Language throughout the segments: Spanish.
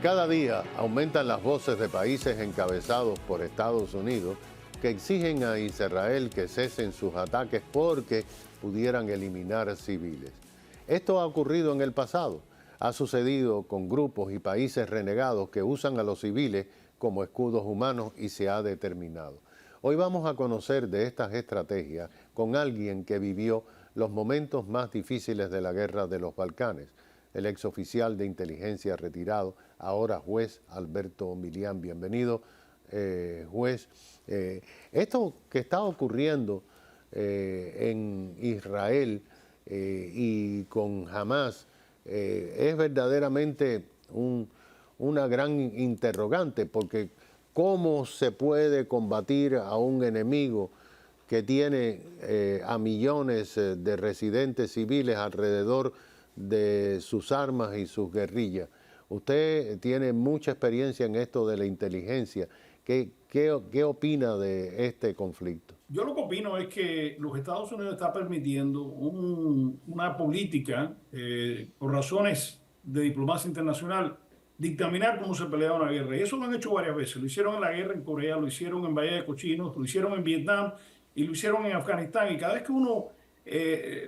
Cada día aumentan las voces de países encabezados por Estados Unidos que exigen a Israel que cesen sus ataques porque pudieran eliminar civiles. Esto ha ocurrido en el pasado. Ha sucedido con grupos y países renegados que usan a los civiles como escudos humanos y se ha determinado. Hoy vamos a conocer de estas estrategias con alguien que vivió los momentos más difíciles de la guerra de los Balcanes, el exoficial de inteligencia retirado, ahora juez Alberto Milián. Bienvenido, juez. Esto que está ocurriendo en Israel y con Hamas es verdaderamente una gran interrogante, porque ¿cómo se puede combatir a un enemigo que tiene a millones de residentes civiles alrededor de sus armas y sus guerrillas? Usted tiene mucha experiencia en esto de la inteligencia. ¿Qué opina de este conflicto? Yo lo que opino es que los Estados Unidos están permitiendo una política, por razones de diplomacia internacional, dictaminar cómo se pelea una guerra. Y eso lo han hecho varias veces. Lo hicieron en la guerra en Corea, lo hicieron en Bahía de Cochinos, lo hicieron en Vietnam y lo hicieron en Afganistán. Y cada vez que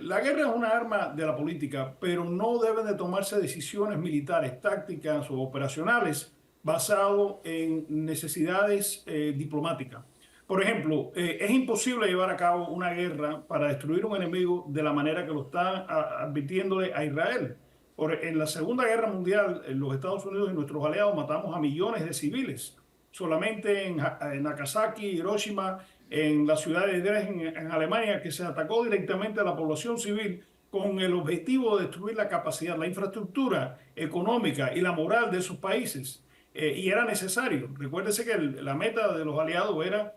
la guerra es una arma de la política, pero no deben de tomarse decisiones militares, tácticas o operacionales basado en necesidades diplomáticas. Por ejemplo, es imposible llevar a cabo una guerra para destruir un enemigo de la manera que lo están advirtiéndole a Israel. En la Segunda Guerra Mundial, en los Estados Unidos y nuestros aliados matamos a millones de civiles. Solamente en Nagasaki, Hiroshima, en la ciudad de Dresden, en Alemania, que se atacó directamente a la población civil con el objetivo de destruir la capacidad, la infraestructura económica y la moral de esos países. Y era necesario. Recuérdese que la meta de los aliados era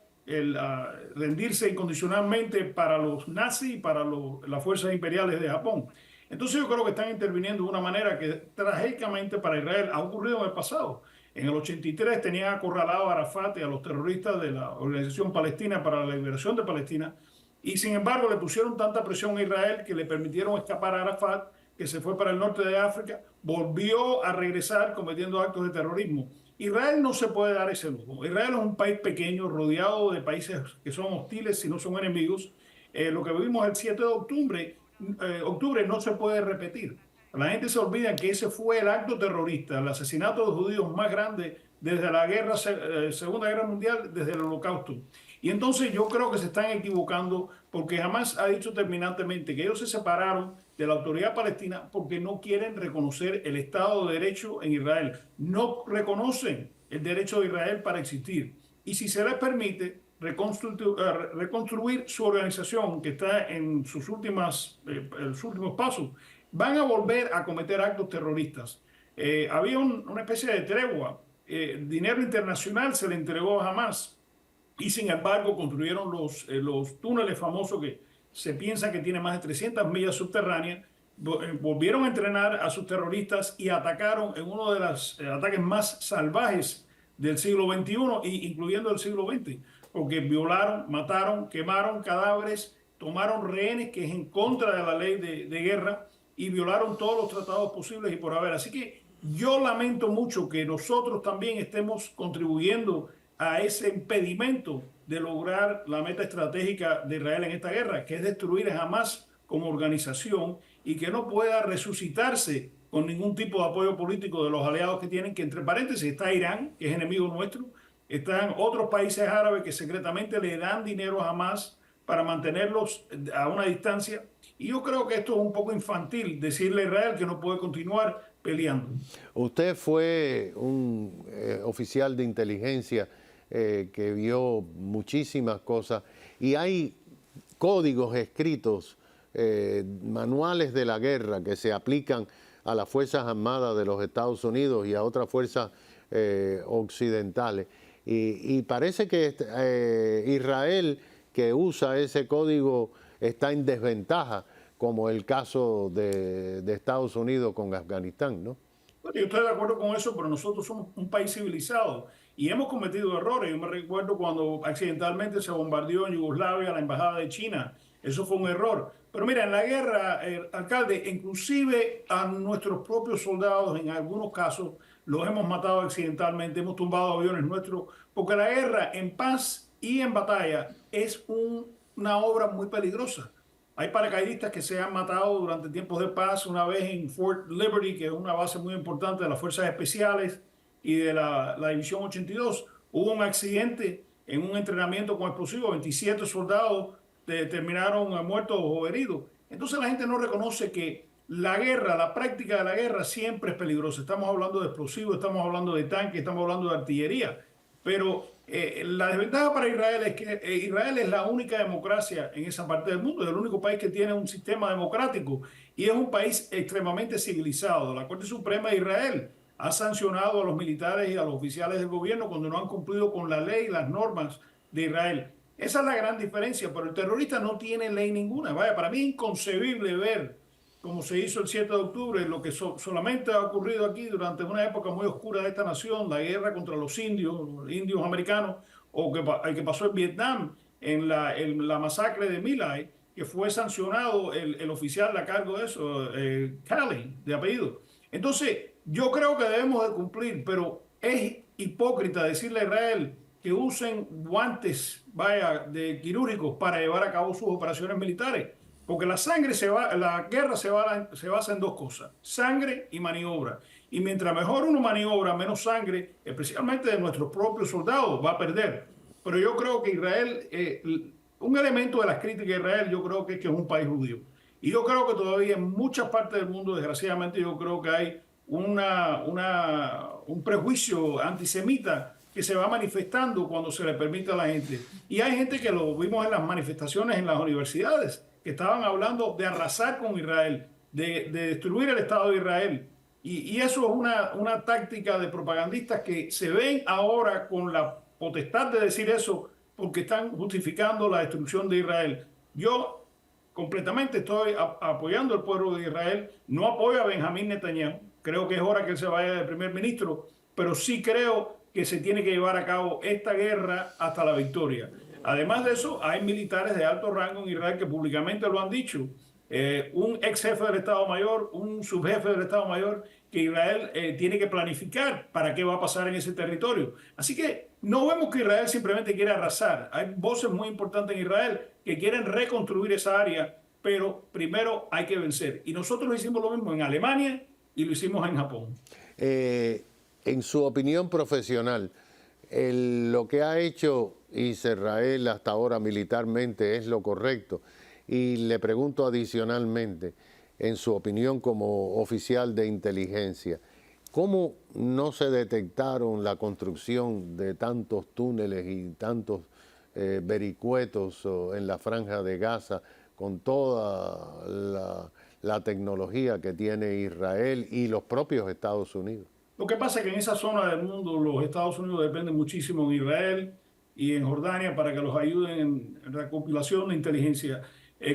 rendirse incondicionalmente para los nazis y para las fuerzas imperiales de Japón. Entonces yo creo que están interviniendo de una manera que trágicamente para Israel ha ocurrido en el pasado. En el 83 tenían acorralado a Arafat y a los terroristas de la Organización Palestina para la Liberación de Palestina, y sin embargo le pusieron tanta presión a Israel que le permitieron escapar a Arafat, que se fue para el norte de África, volvió a regresar cometiendo actos de terrorismo. Israel no se puede dar ese lujo. Israel es un país pequeño, rodeado de países que son hostiles, si no son enemigos. Lo que vimos el 7 de octubre no se puede repetir. La gente se olvida que ese fue el acto terrorista, el asesinato de judíos más grande desde la Segunda Guerra Mundial, desde el Holocausto. Y entonces yo creo que se están equivocando porque jamás ha dicho terminantemente que ellos se separaron de la autoridad palestina porque no quieren reconocer el Estado de Derecho en Israel. No reconocen el derecho de Israel para existir. Y si se les permite reconstruir su organización, que está en sus últimos pasos, van a volver a cometer actos terroristas. Había una especie de tregua. Dinero internacional se le entregó a Hamas y sin embargo construyeron los túneles famosos que se piensa que tienen más de 300 millas subterráneas. Volvieron a entrenar a sus terroristas y atacaron en uno de los ataques más salvajes del siglo XXI, incluyendo el siglo XX, porque violaron, mataron, quemaron cadáveres, tomaron rehenes, que es en contra de la ley de guerra, y violaron todos los tratados posibles y por haber. Así que yo lamento mucho que nosotros también estemos contribuyendo a ese impedimento de lograr la meta estratégica de Israel en esta guerra, que es destruir a Hamas como organización y que no pueda resucitarse con ningún tipo de apoyo político de los aliados que tienen, que entre paréntesis está Irán, que es enemigo nuestro, están otros países árabes que secretamente le dan dinero a Hamas para mantenerlos a una distancia. Y yo creo que esto es un poco infantil, decirle a Israel que no puede continuar peleando. Usted fue un oficial de inteligencia que vio muchísimas cosas y hay códigos escritos, manuales de la guerra que se aplican a las Fuerzas Armadas de los Estados Unidos y a otras fuerzas occidentales. Y parece que Israel, que usa ese código, está en desventaja, como el caso de Estados Unidos con Afganistán, ¿no? Bueno, yo estoy de acuerdo con eso, pero nosotros somos un país civilizado y hemos cometido errores. Yo me recuerdo cuando accidentalmente se bombardeó en Yugoslavia la embajada de China. Eso fue un error. Pero mira, en la guerra, alcalde, inclusive a nuestros propios soldados en algunos casos los hemos matado accidentalmente, hemos tumbado aviones nuestros, porque la guerra en paz y en batalla es una obra muy peligrosa. Hay paracaidistas que se han matado durante tiempos de paz, una vez en Fort Liberty, que es una base muy importante de las Fuerzas Especiales y de la División 82. Hubo un accidente en un entrenamiento con explosivos, 27 soldados terminaron muertos o heridos. Entonces la gente no reconoce que la guerra, la práctica de la guerra siempre es peligrosa. Estamos hablando de explosivos, estamos hablando de tanques, estamos hablando de artillería. Pero la desventaja para Israel es que Israel es la única democracia en esa parte del mundo, es el único país que tiene un sistema democrático y es un país extremadamente civilizado. La Corte Suprema de Israel ha sancionado a los militares y a los oficiales del gobierno cuando no han cumplido con la ley y las normas de Israel. Esa es la gran diferencia, pero el terrorista no tiene ley ninguna. Vaya, para mí es inconcebible ver como se hizo el 7 de octubre, lo que solamente ha ocurrido aquí durante una época muy oscura de esta nación, la guerra contra los indios americanos, o el que pasó en Vietnam, en la masacre de My Lai, que fue sancionado el oficial a cargo de eso, Calley, de apellido. Entonces, yo creo que debemos de cumplir, pero es hipócrita decirle a Israel que usen guantes, vaya, de quirúrgicos para llevar a cabo sus operaciones militares. Porque la guerra se basa en dos cosas, sangre y maniobra. Y mientras mejor uno maniobra, menos sangre, especialmente de nuestros propios soldados, va a perder. Pero yo creo que Israel, un elemento de las críticas de Israel, yo creo que es un país judío. Y yo creo que todavía en muchas partes del mundo, desgraciadamente, yo creo que hay un prejuicio antisemita que se va manifestando cuando se le permite a la gente. Y hay gente que lo vimos en las manifestaciones en las universidades, que estaban hablando de arrasar con Israel, de destruir el Estado de Israel. Y eso es una táctica de propagandistas que se ven ahora con la potestad de decir eso porque están justificando la destrucción de Israel. Yo completamente estoy apoyando al pueblo de Israel, no apoyo a Benjamín Netanyahu, creo que es hora que él se vaya de primer ministro, pero sí creo que se tiene que llevar a cabo esta guerra hasta la victoria. Además de eso, hay militares de alto rango en Israel que públicamente lo han dicho. Un ex jefe del Estado Mayor, un subjefe del Estado Mayor, que Israel tiene que planificar para qué va a pasar en ese territorio. Así que no vemos que Israel simplemente quiere arrasar. Hay voces muy importantes en Israel que quieren reconstruir esa área, pero primero hay que vencer. Y nosotros hicimos lo mismo en Alemania y lo hicimos en Japón. En su opinión profesional, lo que ha hecho Israel hasta ahora militarmente es lo correcto. Y le pregunto adicionalmente, en su opinión como oficial de inteligencia, ¿cómo no se detectaron la construcción de tantos túneles y tantos vericuetos en la Franja de Gaza con toda la tecnología que tiene Israel y los propios Estados Unidos? Lo que pasa es que en esa zona del mundo los Estados Unidos dependen muchísimo de Israel y en Jordania para que los ayuden en recopilación de inteligencia.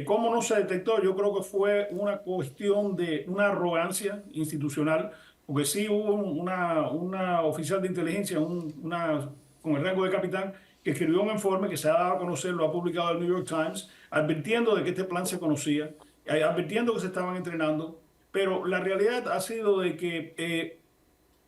¿Cómo no se detectó? Yo creo que fue una cuestión de una arrogancia institucional, porque sí hubo una oficial de inteligencia, con el rango de capitán, que escribió un informe que se ha dado a conocer, lo ha publicado el New York Times, advirtiendo de que este plan se conocía, advirtiendo que se estaban entrenando, pero la realidad ha sido de que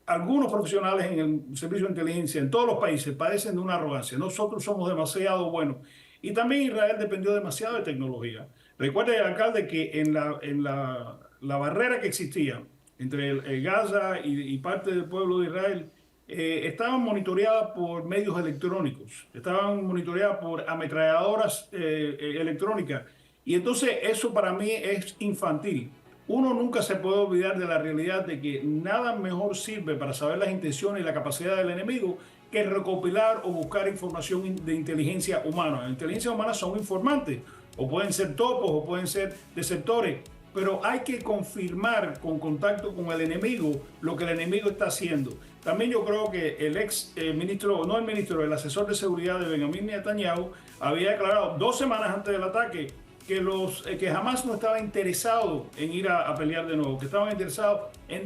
algunos profesionales en el servicio de inteligencia en todos los países padecen de una arrogancia. Nosotros somos demasiado buenos. Y también Israel dependió demasiado de tecnología. Recuerde, alcalde, que en la barrera que existía entre Gaza y parte del pueblo de Israel, estaban monitoreadas por medios electrónicos, estaban monitoreadas por ametralladoras electrónicas. Y entonces eso para mí es infantil. Uno nunca se puede olvidar de la realidad de que nada mejor sirve para saber las intenciones y la capacidad del enemigo que recopilar o buscar información de inteligencia humana. La inteligencia humana son informantes, o pueden ser topos, o pueden ser desertores, pero hay que confirmar con contacto con el enemigo lo que el enemigo está haciendo. También yo creo que el el asesor de seguridad de Benjamín Netanyahu había declarado 2 semanas antes del ataque que Hamas no estaba interesado en ir a pelear de nuevo, que estaban interesados en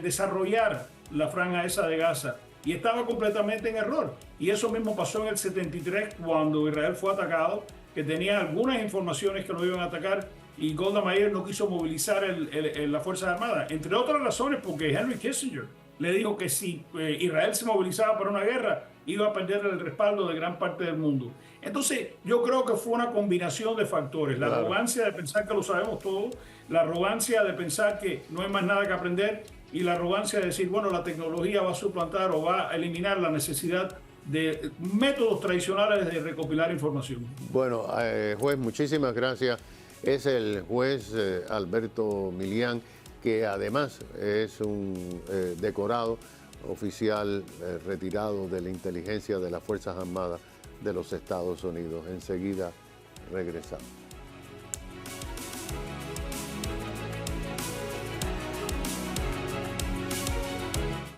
desarrollar la franja esa de Gaza. Y estaba completamente en error. Y eso mismo pasó en el 73 cuando Israel fue atacado, que tenía algunas informaciones que lo iban a atacar y Golda Meir no quiso movilizar las Fuerzas Armadas, entre otras razones porque Henry Kissinger le dijo que si Israel se movilizaba para una guerra, iba a perder el respaldo de gran parte del mundo. Entonces, yo creo que fue una combinación de factores. La Claro. arrogancia de pensar que lo sabemos todo, la arrogancia de pensar que no hay más nada que aprender y la arrogancia de decir, bueno, la tecnología va a suplantar o va a eliminar la necesidad de métodos tradicionales de recopilar información. Bueno, juez, muchísimas gracias. Es el juez Alberto Milián, que además es un decorado oficial retirado de la inteligencia de las Fuerzas Armadas de los Estados Unidos. Enseguida regresamos.